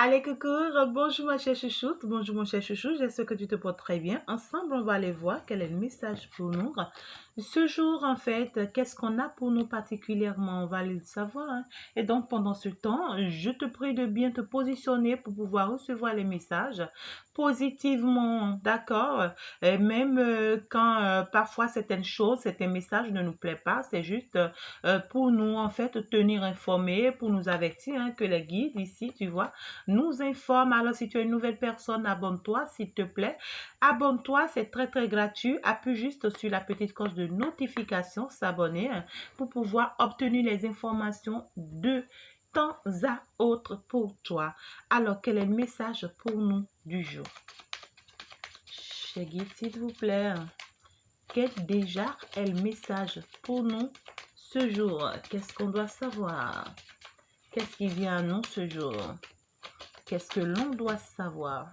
Allez, coucou, bonjour ma chère chouchoute, bonjour mon cher chouchou, j'espère que tu te portes très bien. Ensemble, on va aller voir quel est le message pour nous. Ce jour, en fait, qu'est-ce qu'on a pour nous particulièrement, on va aller le savoir. Et donc, pendant ce temps, je te prie de bien te positionner pour pouvoir recevoir les messages positivement, d'accord? Et même quand parfois certaines choses, certains messages ne nous plaisent pas, c'est juste pour nous, en fait, tenir informés, pour nous avertir que les guides ici, tu vois, nous informe. Alors, si tu es une nouvelle personne, abonne-toi, s'il te plaît. Abonne-toi, c'est très, très gratuit. Appuie juste sur la petite cloche de notification, s'abonner, pour pouvoir obtenir les informations de temps à autre pour toi. Alors, quel est le message pour nous du jour? Cher guide, s'il vous plaît, quel déjà est le message pour nous ce jour? Qu'est-ce qu'on doit savoir? Qu'est-ce qui vient à nous ce jour? Qu'est-ce que l'on doit savoir?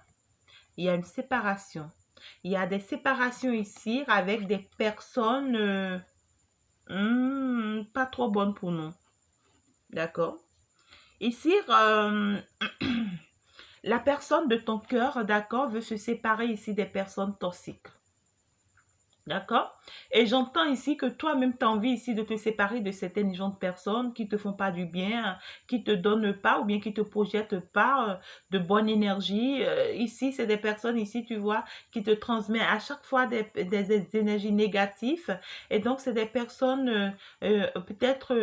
Il y a une séparation. Il y a des séparations ici avec des personnes pas trop bonnes pour nous. D'accord? Ici, la personne de ton cœur, d'accord, veut se séparer ici des personnes toxiques. D'accord? Et j'entends ici que toi-même, tu as envie ici de te séparer de certaines gens de personnes qui te font pas du bien, qui te donnent pas ou bien qui te projettent pas de bonne énergie. Ici, c'est des personnes ici, tu vois, qui te transmettent à chaque fois des énergies négatives. Et donc, c'est des personnes peut-être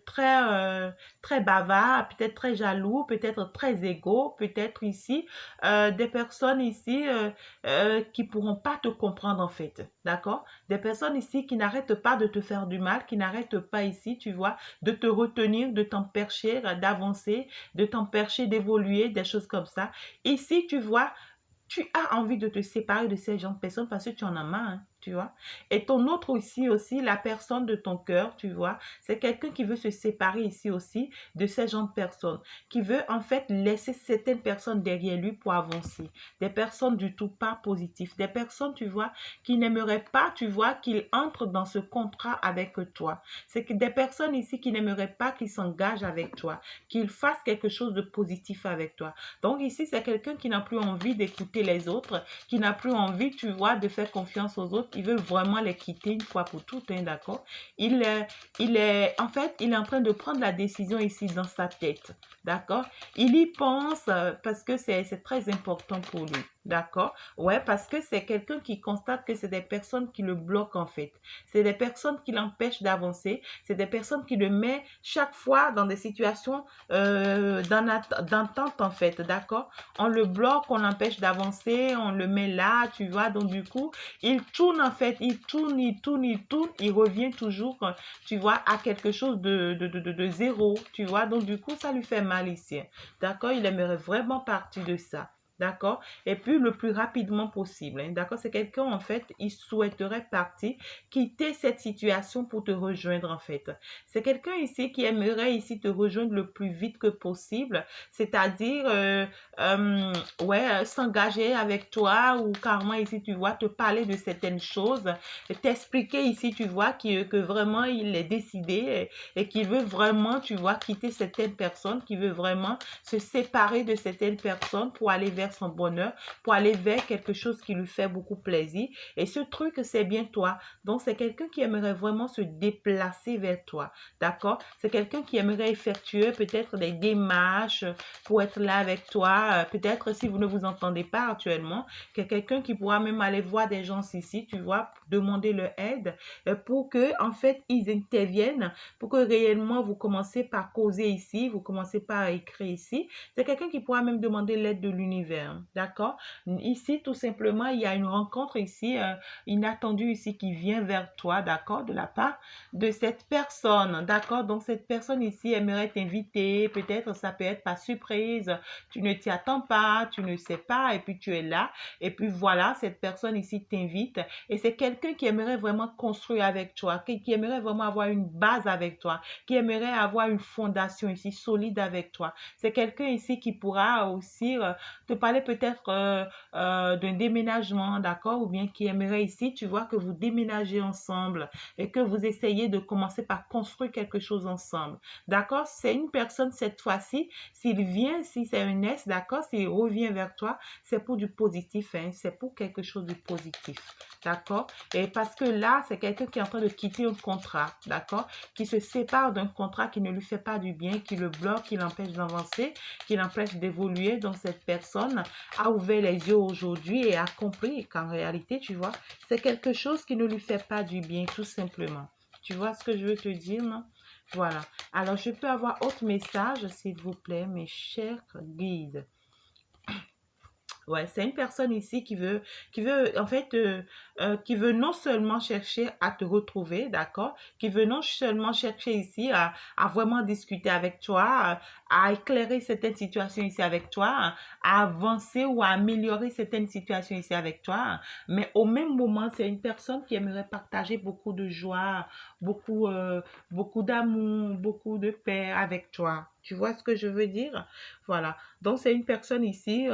très bavards, peut-être très jaloux, peut-être très égaux, peut-être ici, des personnes ici qui pourront pas te comprendre en fait. D'accord? Des personnes ici qui n'arrêtent pas de te faire du mal, qui n'arrêtent pas ici, tu vois, de te retenir, de t'empêcher d'avancer, de t'empêcher d'évoluer, des choses comme ça. Ici, tu vois, tu as envie de te séparer de ces gens de personnes parce que tu en as marre, tu vois. Et ton autre ici aussi, la personne de ton cœur, tu vois, c'est quelqu'un qui veut se séparer ici aussi de ces gens de personnes, qui veut en fait laisser certaines personnes derrière lui pour avancer. Des personnes du tout pas positives, des personnes, tu vois, qui n'aimeraient pas, tu vois, qu'il entre dans ce contrat avec toi. C'est que des personnes ici qui n'aimeraient pas qu'il s'engage avec toi, qu'il fasse quelque chose de positif avec toi. Donc ici, c'est quelqu'un qui n'a plus envie d'écouter les autres, qui n'a plus envie, tu vois, de faire confiance aux autres. Il veut vraiment les quitter une fois pour toutes, hein, d'accord? En fait, il est en train de prendre la décision ici dans sa tête, d'accord? Il y pense parce que c'est très important pour lui. D'accord? Ouais, parce que c'est quelqu'un qui constate que c'est des personnes qui le bloquent en fait. C'est des personnes qui l'empêchent d'avancer. C'est des personnes qui le mettent chaque fois dans des situations d'entente en fait. D'accord? On le bloque, on l'empêche d'avancer, on le met là, tu vois. Donc du coup, il tourne en fait, il tourne, il tourne, il tourne, il revient toujours, tu vois, à quelque chose de zéro, tu vois. Donc du coup, ça lui fait mal ici. D'accord? Il aimerait vraiment partir de ça. D'accord? Et puis le plus rapidement possible. Hein, d'accord? C'est quelqu'un, en fait, il souhaiterait partir, quitter cette situation pour te rejoindre, en fait. C'est quelqu'un ici qui aimerait ici te rejoindre le plus vite que possible, c'est-à-dire, ouais, s'engager avec toi ou carrément ici, tu vois, te parler de certaines choses, t'expliquer ici, tu vois, que vraiment il est décidé et qu'il veut vraiment, tu vois, quitter certaines personnes, qui veut vraiment se séparer de certaines personnes pour aller vers son bonheur, pour aller vers quelque chose qui lui fait beaucoup plaisir. Et ce truc, c'est bien toi. Donc, c'est quelqu'un qui aimerait vraiment se déplacer vers toi. D'accord? C'est quelqu'un qui aimerait effectuer peut-être des démarches pour être là avec toi. Peut-être si vous ne vous entendez pas actuellement, que quelqu'un qui pourra même aller voir des gens ici, tu vois, demander leur aide pour que, en fait, ils interviennent, pour que réellement vous commencez par causer ici, vous commencez par écrire ici. C'est quelqu'un qui pourra même demander l'aide de l'univers. D'accord? Ici, tout simplement, il y a une rencontre ici, inattendue ici qui vient vers toi, d'accord, de la part de cette personne, d'accord? Donc, cette personne ici aimerait t'inviter, peut-être ça peut être par surprise, tu ne t'y attends pas, tu ne sais pas, et puis tu es là, et puis voilà, cette personne ici t'invite, et c'est quelqu'un qui aimerait vraiment construire avec toi, qui aimerait vraiment avoir une base avec toi, qui aimerait avoir une fondation ici solide avec toi. C'est quelqu'un ici qui pourra aussi te parlait peut-être d'un déménagement, d'accord, ou bien qui aimerait ici, tu vois, que vous déménagez ensemble et que vous essayez de commencer par construire quelque chose ensemble, d'accord. C'est une personne cette fois-ci, s'il vient, si c'est un S, d'accord, s'il revient vers toi, c'est pour du positif, hein, c'est pour quelque chose de positif, d'accord. Et parce que là, c'est quelqu'un qui est en train de quitter un contrat, d'accord, qui se sépare d'un contrat qui ne lui fait pas du bien, qui le bloque, qui l'empêche d'avancer, qui l'empêche d'évoluer. Donc, cette personne a ouvert les yeux aujourd'hui et a compris qu'en réalité, tu vois, c'est quelque chose qui ne lui fait pas du bien, tout simplement. Tu vois ce que je veux te dire, non? Voilà. Alors, je peux avoir autre message, s'il vous plaît, mes chers guides. Ouais, c'est une personne ici qui veut, en fait, qui veut non seulement chercher à te retrouver, d'accord, qui veut non seulement chercher ici à vraiment discuter avec toi, à éclairer certaines situations ici avec toi, à avancer ou à améliorer certaines situations ici avec toi, mais au même moment, c'est une personne qui aimerait partager beaucoup de joie, beaucoup d'amour, beaucoup de paix avec toi. Tu vois ce que je veux dire? Voilà. Donc, c'est une personne ici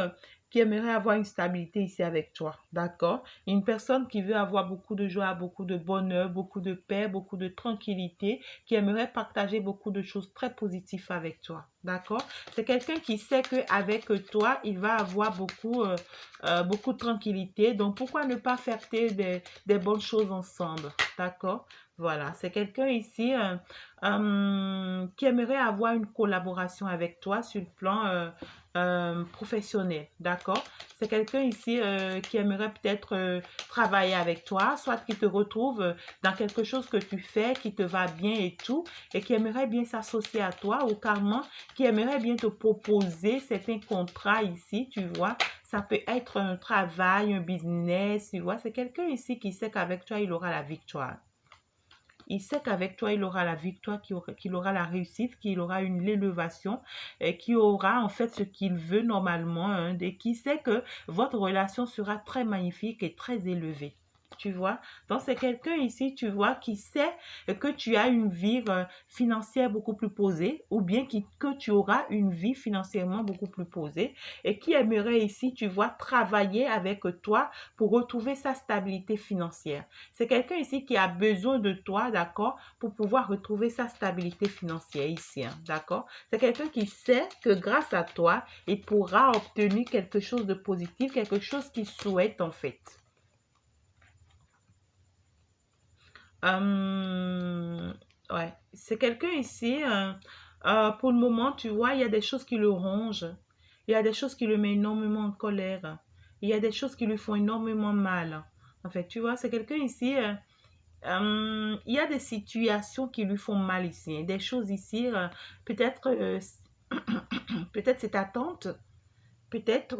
qui aimerait avoir une stabilité ici avec toi, d'accord? Une personne qui veut avoir beaucoup de joie, beaucoup de bonheur, beaucoup de paix, beaucoup de tranquillité, qui aimerait partager beaucoup de choses très positives avec toi, d'accord? C'est quelqu'un qui sait qu'avec toi, il va avoir beaucoup de tranquillité. Donc, pourquoi ne pas faire des bonnes choses ensemble, d'accord? Voilà, c'est quelqu'un ici qui aimerait avoir une collaboration avec toi sur le plan professionnel, d'accord? C'est quelqu'un ici qui aimerait peut-être travailler avec toi, soit qui te retrouve dans quelque chose que tu fais, qui te va bien et tout, et qui aimerait bien s'associer à toi, ou carrément qui aimerait bien te proposer certains contrats ici, tu vois. Ça peut être un travail, un business, tu vois. C'est quelqu'un ici qui sait qu'avec toi, il aura la victoire. Il sait qu'avec toi, il aura la victoire, qu'il aura la réussite, qu'il aura l'élévation, et qu'il aura en fait ce qu'il veut normalement, hein, et qui sait que votre relation sera très magnifique et très élevée. Tu vois? Donc, c'est quelqu'un ici, tu vois, qui sait que tu as une vie financière beaucoup plus posée ou bien que tu auras une vie financièrement beaucoup plus posée et qui aimerait ici, tu vois, travailler avec toi pour retrouver sa stabilité financière. C'est quelqu'un ici qui a besoin de toi, d'accord, pour pouvoir retrouver sa stabilité financière ici, hein, d'accord. C'est quelqu'un qui sait que grâce à toi, il pourra obtenir quelque chose de positif, quelque chose qu'il souhaite en fait. Euh, ouais, c'est quelqu'un ici, pour le moment, tu vois, il y a des choses qui le rongent, il y a des choses qui le mettent énormément en colère, il y a des choses qui lui font énormément mal. En fait, tu vois, c'est quelqu'un ici, il y a des situations qui lui font mal ici, hein, des choses ici, peut-être peut-être c'est ta tante, peut-être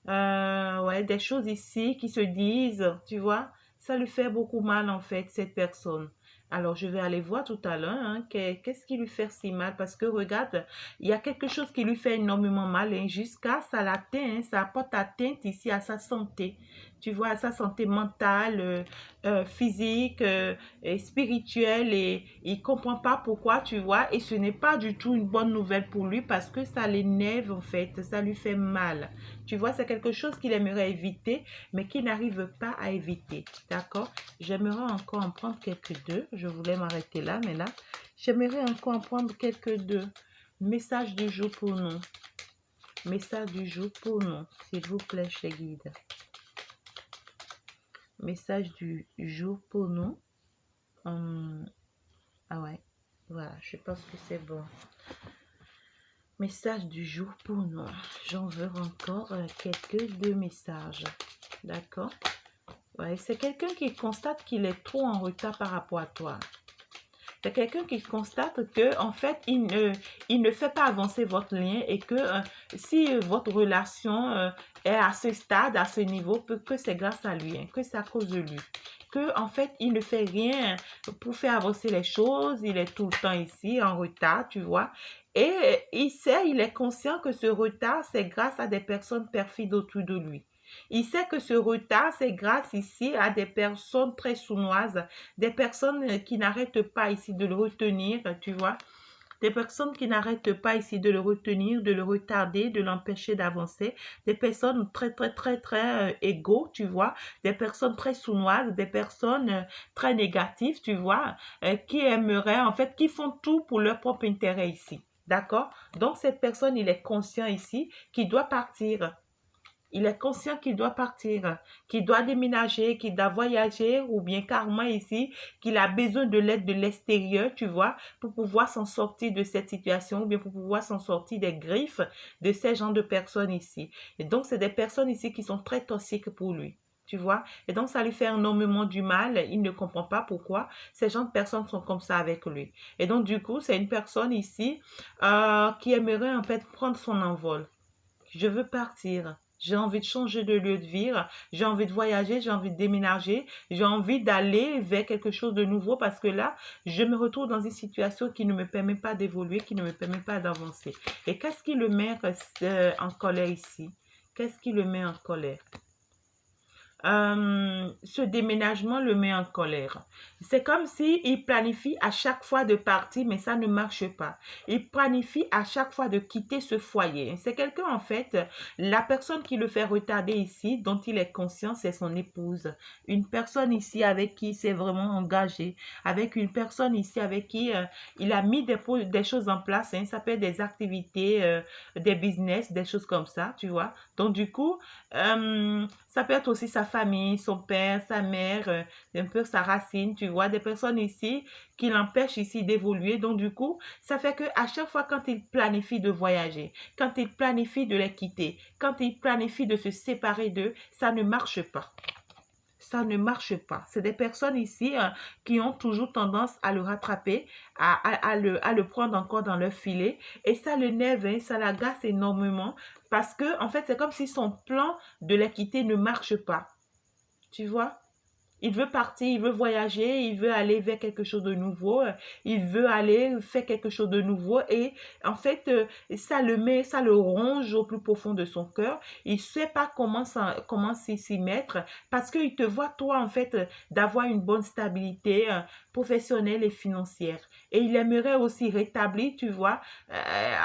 ouais, des choses ici qui se disent, tu vois, ça lui fait beaucoup mal en fait, cette personne. Alors, je vais aller voir tout à l'heure, hein, qu'est-ce qui lui fait si mal, parce que regarde, il y a quelque chose qui lui fait énormément mal, hein, jusqu'à ça l'atteint, hein, ça apporte atteinte ici à sa santé, tu vois, à sa santé mentale, physique et spirituelle, et il comprend pas pourquoi, tu vois, et ce n'est pas du tout une bonne nouvelle pour lui parce que ça l'énerve en fait, ça lui fait mal. Tu vois, c'est quelque chose qu'il aimerait éviter, mais qu'il n'arrive pas à éviter. D'accord? J'aimerais encore en prendre quelques deux. Je voulais m'arrêter là, mais là, j'aimerais encore en prendre quelques deux. Message du jour pour nous. Message du jour pour nous, s'il vous plaît, chez guide. Message du jour pour nous. Ah ouais, voilà, je pense que c'est bon. Message du jour pour nous. J'en veux encore quelques deux messages. D'accord? Ouais, c'est quelqu'un qui constate qu'il est trop en retard par rapport à toi. C'est quelqu'un qui constate que en fait, il ne fait pas avancer votre lien et que si votre relation est à ce stade, à ce niveau, que c'est grâce à lui, hein, que c'est à cause de lui. Que en fait, il ne fait rien pour faire avancer les choses, il est tout le temps ici en retard, tu vois. Et il sait, il est conscient que ce retard, c'est grâce à des personnes perfides autour de lui. Il sait que ce retard, c'est grâce ici à des personnes très sournoises, des personnes qui n'arrêtent pas ici de le retenir, tu vois, des personnes qui n'arrêtent pas ici de le retenir, de le retarder, de l'empêcher d'avancer, des personnes très égaux, tu vois, des personnes très sournoises, des personnes très négatives, tu vois, qui aimeraient, en fait, qui font tout pour leur propre intérêt ici. D'accord? Donc, cette personne, il est conscient ici qu'il doit partir. Il est conscient qu'il doit partir, qu'il doit déménager, qu'il doit voyager ou bien carrément ici, qu'il a besoin de l'aide de l'extérieur, tu vois, pour pouvoir s'en sortir de cette situation ou bien pour pouvoir s'en sortir des griffes de ces gens de personnes ici. Et donc, c'est des personnes ici qui sont très toxiques pour lui. Tu vois? Et donc, ça lui fait énormément du mal. Il ne comprend pas pourquoi ces gens de personnes sont comme ça avec lui. Et donc, du coup, c'est une personne ici qui aimerait en fait prendre son envol. Je veux partir. J'ai envie de changer de lieu de vie. J'ai envie de voyager. J'ai envie de déménager. J'ai envie d'aller vers quelque chose de nouveau parce que là, je me retrouve dans une situation qui ne me permet pas d'évoluer, qui ne me permet pas d'avancer. Et qu'est-ce qui le met en colère ici? Qu'est-ce qui le met en colère? Ce déménagement le met en colère. C'est comme si il planifie à chaque fois de partir, mais ça ne marche pas. Il planifie à chaque fois de quitter ce foyer. C'est quelqu'un, en fait, la personne qui le fait retarder ici, dont il est conscient, c'est son épouse. Une personne ici avec qui il s'est vraiment engagé, avec une personne ici avec qui il a mis des choses en place, hein, ça peut être des activités, des business, des choses comme ça, tu vois. Donc, du coup, ça peut être aussi sa famille, son père, sa mère, un peu sa racine, tu vois, des personnes ici qui l'empêchent ici d'évoluer. Donc, du coup, ça fait que à chaque fois quand il planifie de voyager, quand il planifie de les quitter, quand il planifie de se séparer d'eux, ça ne marche pas. Ça ne marche pas. C'est des personnes ici qui ont toujours tendance à le rattraper, à le prendre encore dans leur filet. Et ça l'énerve, hein, ça l'agace énormément parce que, en fait, c'est comme si son plan de les quitter ne marche pas. Tu vois? Il veut partir, il veut voyager, il veut aller vers quelque chose de nouveau, il veut aller faire quelque chose de nouveau et en fait, ça le ronge au plus profond de son cœur. Il ne sait pas comment s'y mettre parce qu'il te voit, toi, en fait, d'avoir une bonne stabilité professionnelle et financière. Et il aimerait aussi rétablir, tu vois,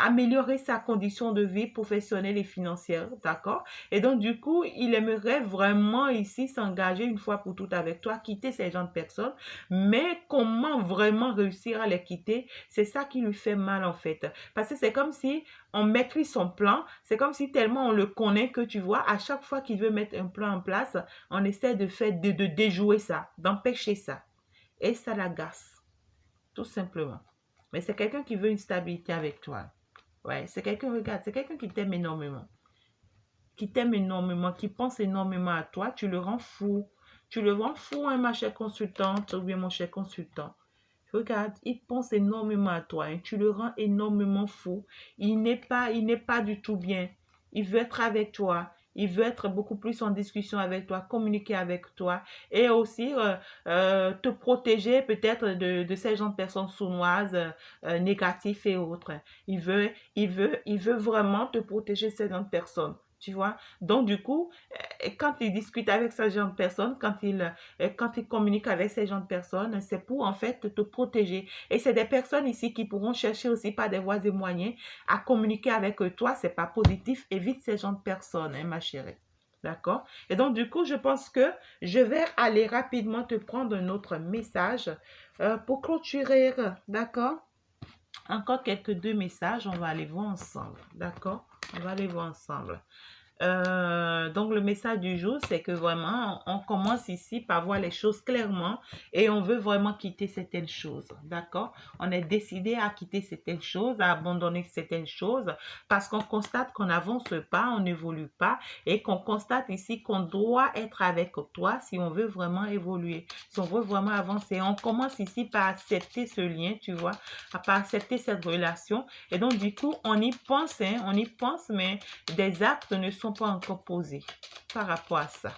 améliorer sa condition de vie professionnelle et financière, d'accord? Et donc, du coup, il aimerait vraiment ici s'engager une fois pour toutes avec toi, quitter ces gens de personnes. Mais comment vraiment réussir à les quitter? C'est ça qui lui fait mal en fait. Parce que c'est comme si on maîtrise son plan. C'est comme si tellement on le connaît que tu vois, à chaque fois qu'il veut mettre un plan en place, on essaie de déjouer ça, d'empêcher ça. Et ça l'agace, tout simplement. Mais c'est quelqu'un qui veut une stabilité avec toi. Ouais, c'est quelqu'un, regarde, c'est quelqu'un qui t'aime énormément, qui pense énormément à toi, tu le rends fou. Tu le rends fou, hein, ma chère consultante, ou bien mon cher consultant. Regarde, il pense énormément à toi, hein, tu le rends énormément fou. Il n'est pas du tout bien. Il veut être avec toi. Il veut être beaucoup plus en discussion avec toi, communiquer avec toi et aussi te protéger peut-être de ces gens de personnes sournoises, négatifs et autres. Il veut vraiment te protéger de ces gens de personnes. Tu vois? Donc, du coup, quand il discute avec ce genre de personnes, quand il communique avec ces genre de personnes, c'est pour en fait te protéger. Et c'est des personnes ici qui pourront chercher aussi par des voies et moyens à communiquer avec toi. C'est pas positif. Évite ces genre de personnes, hein, ma chérie. D'accord? Et donc, du coup, je pense que je vais aller rapidement te prendre un autre message pour clôturer. D'accord? Encore quelques deux messages. On va aller voir ensemble. D'accord? On va aller voir ensemble. Donc le message du jour, c'est que vraiment, on commence ici par voir les choses clairement et on veut vraiment quitter certaines choses, d'accord? On est décidé à quitter certaines choses, à abandonner certaines choses parce qu'on constate qu'on n'avance pas, on n'évolue pas et qu'on constate ici qu'on doit être avec toi si on veut vraiment évoluer, si on veut vraiment avancer. On commence ici par accepter ce lien, tu vois, par accepter cette relation et donc du coup, on y pense, hein, on y pense, mais des actes ne sont pas encore posés par rapport à ça.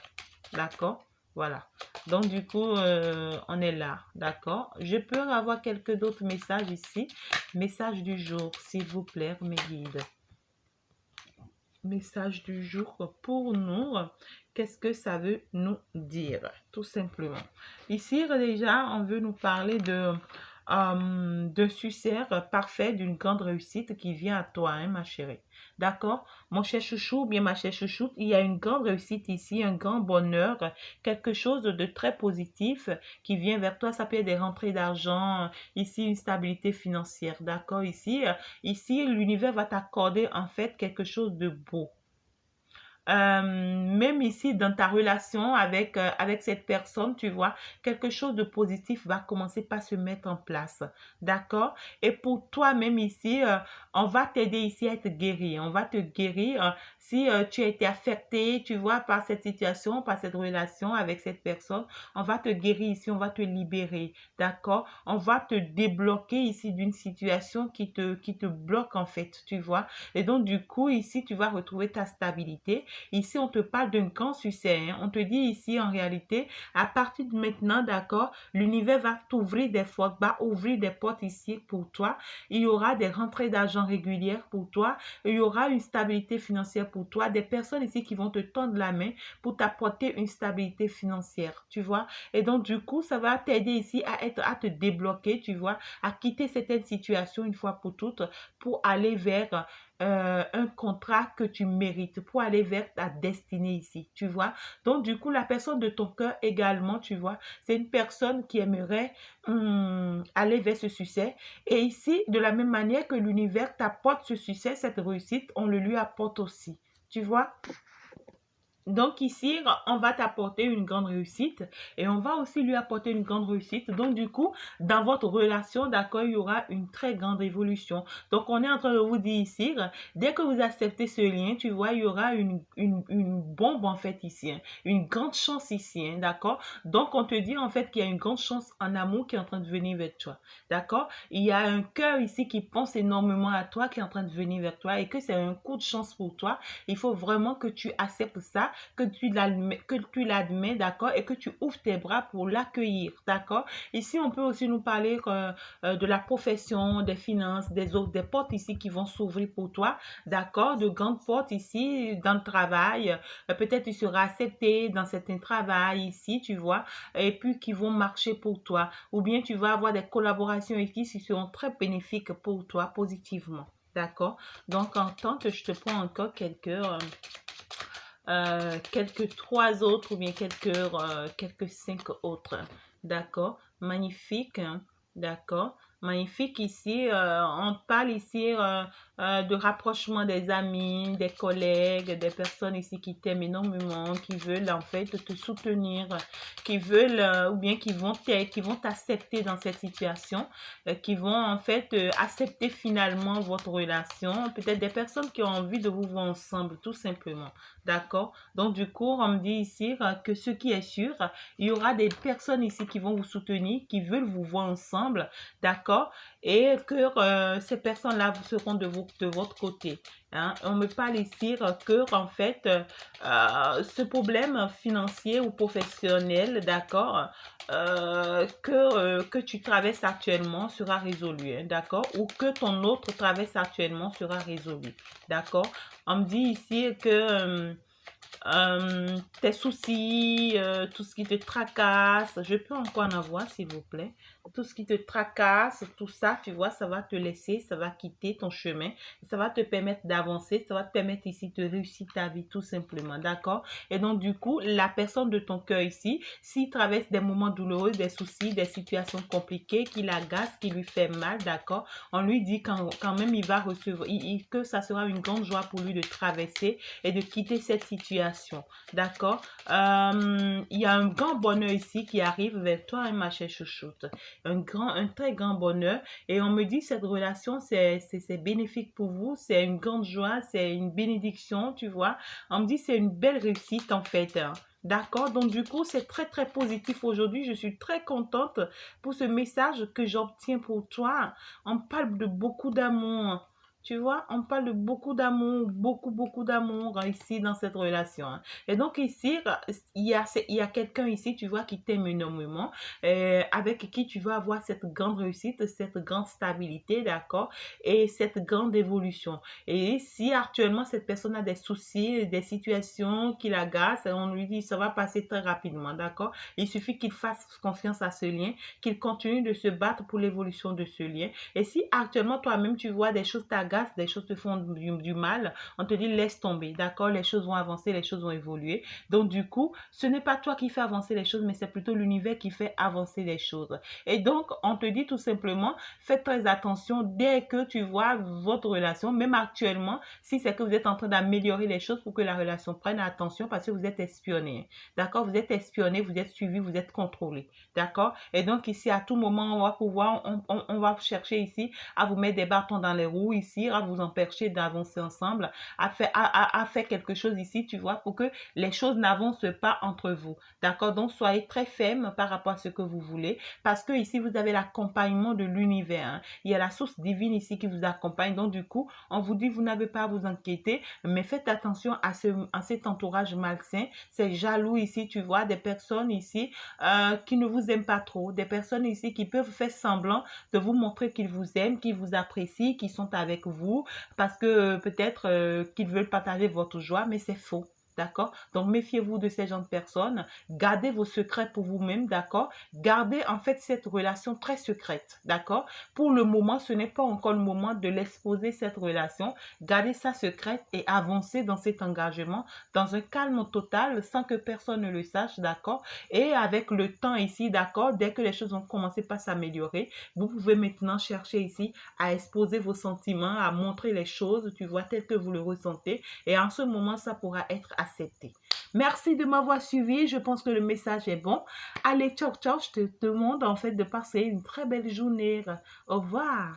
D'accord? Voilà. Donc, du coup, on est là. D'accord? Je peux avoir quelques d'autres messages ici. Message du jour, s'il vous plaît, mes guides. Message du jour pour nous. Qu'est-ce que ça veut nous dire? Tout simplement. Ici, déjà, on veut nous parler de de succès parfait, d'une grande réussite qui vient à toi, hein, ma chérie. D'accord? Mon cher chouchou, ou bien ma chère chouchoute, il y a une grande réussite ici, un grand bonheur, quelque chose de très positif qui vient vers toi. Ça peut être des rentrées d'argent, ici une stabilité financière. D'accord? Ici, l'univers va t'accorder en fait quelque chose de beau. Même ici dans ta relation avec cette personne, tu vois, quelque chose de positif va commencer par se mettre en place. D'accord? Et pour toi, même ici, on va t'aider ici à être guéri. On va te guérir si tu as été affecté, tu vois, par cette situation, par cette relation avec cette personne. On va te guérir ici, on va te libérer. D'accord? On va te débloquer ici d'une situation qui te bloque en fait, tu vois. Et donc, du coup, ici, tu vas retrouver ta stabilité. Ici, on te parle d'un grand succès, hein. On te dit ici, en réalité, à partir de maintenant, d'accord, l'univers va t'ouvrir des portes, va ouvrir des portes ici pour toi. Il y aura des rentrées d'argent régulières pour toi. Il y aura une stabilité financière pour toi. Des personnes ici qui vont te tendre la main pour t'apporter une stabilité financière, tu vois. Et donc, du coup, ça va t'aider ici à te débloquer, tu vois, à quitter certaines situations une fois pour toutes pour aller vers un contrat que tu mérites, pour aller vers ta destinée ici, tu vois. Donc, du coup, la personne de ton cœur également, tu vois, c'est une personne qui aimerait aller vers ce succès. Et ici, de la même manière que l'univers t'apporte ce succès, cette réussite, on le lui apporte aussi, tu vois. Donc ici, on va t'apporter une grande réussite et on va aussi lui apporter une grande réussite. Donc du coup, dans votre relation, d'accord, il y aura une très grande évolution. Donc on est en train de vous dire ici, dès que vous acceptez ce lien, tu vois, il y aura une bombe en fait ici, hein, une grande chance ici, hein, d'accord. Donc on te dit en fait qu'il y a une grande chance en amour qui est en train de venir vers toi, d'accord. Il y a un cœur ici qui pense énormément à toi, qui est en train de venir vers toi et que c'est un coup de chance pour toi. Il faut vraiment que tu acceptes ça, que tu l'admets, d'accord, et que tu ouvres tes bras pour l'accueillir, d'accord. Ici, on peut aussi nous parler de la profession, des finances, des autres, des portes ici qui vont s'ouvrir pour toi, d'accord, de grandes portes ici dans le travail. Peut-être tu seras accepté dans certains travail ici, tu vois, et puis qui vont marcher pour toi. Ou bien tu vas avoir des collaborations ici qui seront très bénéfiques pour toi positivement. D'accord? Donc, en tant que je te prends encore quelques trois autres ou bien quelques cinq autres. D'accord? Magnifique, hein. D'accord? Magnifique ici. On parle ici de rapprochement des amis, des collègues, des personnes ici qui t'aiment énormément, qui veulent en fait te soutenir, qui veulent ou bien qui vont t'accepter dans cette situation, qui vont en fait accepter finalement votre relation. Peut-être des personnes qui ont envie de vous voir ensemble, tout simplement. D'accord? Donc, du coup, on me dit ici que ce qui est sûr, il y aura des personnes ici qui vont vous soutenir, qui veulent vous voir ensemble. D'accord? Et que ces personnes-là seront de votre côté. Hein? On me parle ici que, en fait, ce problème financier ou professionnel, d'accord, que tu traverses actuellement sera résolu, hein, d'accord? Ou que ton autre traverse actuellement sera résolu, d'accord? On me dit ici que tes soucis, tout ce qui te tracasse, je peux encore en avoir, s'il vous plaît. Tout ce qui te tracasse, tout ça, tu vois, ça va te laisser, ça va quitter ton chemin, ça va te permettre d'avancer, ça va te permettre ici de réussir ta vie, tout simplement, d'accord? Et donc, du coup, la personne de ton cœur ici, s'il traverse des moments douloureux, des soucis, des situations compliquées, qui l'agacent, qui lui fait mal, d'accord? On lui dit quand même, il va recevoir, que ça sera une grande joie pour lui de traverser et de quitter cette situation. D'accord? Il y a un grand bonheur ici qui arrive vers toi, hein, ma chère chouchoute. Un très grand bonheur. Et on me dit cette relation, c'est bénéfique pour vous. C'est une grande joie, c'est une bénédiction, tu vois. On me dit c'est une belle réussite en fait, hein. D'accord? Donc, du coup, c'est très, très positif aujourd'hui. Je suis très contente pour ce message que j'obtiens pour toi. On parle de beaucoup d'amour. Tu vois, on parle de beaucoup d'amour, beaucoup d'amour ici dans cette relation, hein. Et donc ici, il y a quelqu'un ici, tu vois, qui t'aime énormément, avec qui tu vas avoir cette grande réussite, cette grande stabilité, d'accord, et cette grande évolution. Et si actuellement cette personne a des soucis, des situations qui l'agacent, on lui dit ça va passer très rapidement, d'accord? Il suffit qu'il fasse confiance à ce lien, qu'il continue de se battre pour l'évolution de ce lien. Et si actuellement toi-même tu vois des choses t'agacent, des choses te font du mal, on te dit laisse tomber, d'accord? Les choses vont avancer, les choses vont évoluer. Donc du coup, ce n'est pas toi qui fais avancer les choses, mais c'est plutôt l'univers qui fait avancer les choses. Et donc, on te dit tout simplement, faites très attention dès que tu vois votre relation, même actuellement, si c'est que vous êtes en train d'améliorer les choses pour que la relation prenne attention parce que vous êtes espionné. D'accord? Vous êtes espionné, vous êtes suivi, vous êtes contrôlé. D'accord? Et donc ici, à tout moment, on va pouvoir, on va chercher ici à vous mettre des bâtons dans les roues ici, à vous empêcher d'avancer ensemble, à faire quelque chose ici, tu vois, pour que les choses n'avancent pas entre vous. D'accord? Donc soyez très ferme par rapport à ce que vous voulez parce que ici, vous avez l'accompagnement de l'univers, hein. Il y a la source divine ici qui vous accompagne. Donc du coup, on vous dit, vous n'avez pas à vous inquiéter, mais faites attention à cet entourage malsain, ces jaloux ici, tu vois, des personnes ici qui ne vous aiment pas trop, des personnes ici qui peuvent faire semblant de vous montrer qu'ils vous aiment, qu'ils vous apprécient, qu'ils sont avec vous, parce que peut-être qu'ils veulent partager votre joie, mais c'est faux. D'accord? Donc, méfiez-vous de ces gens de personnes. Gardez vos secrets pour vous-même. D'accord? Gardez en fait cette relation très secrète. D'accord? Pour le moment, ce n'est pas encore le moment de l'exposer, cette relation. Gardez ça secrète et avancez dans cet engagement dans un calme total sans que personne ne le sache. D'accord? Et avec le temps ici, d'accord, dès que les choses ont commencé par s'améliorer, vous pouvez maintenant chercher ici à exposer vos sentiments, à montrer les choses, tu vois, telles que vous le ressentez. Et en ce moment, ça pourra être accepté. Merci de m'avoir suivi. Je pense que le message est bon. Allez, ciao, ciao. Je te demande en fait de passer une très belle journée. Au revoir.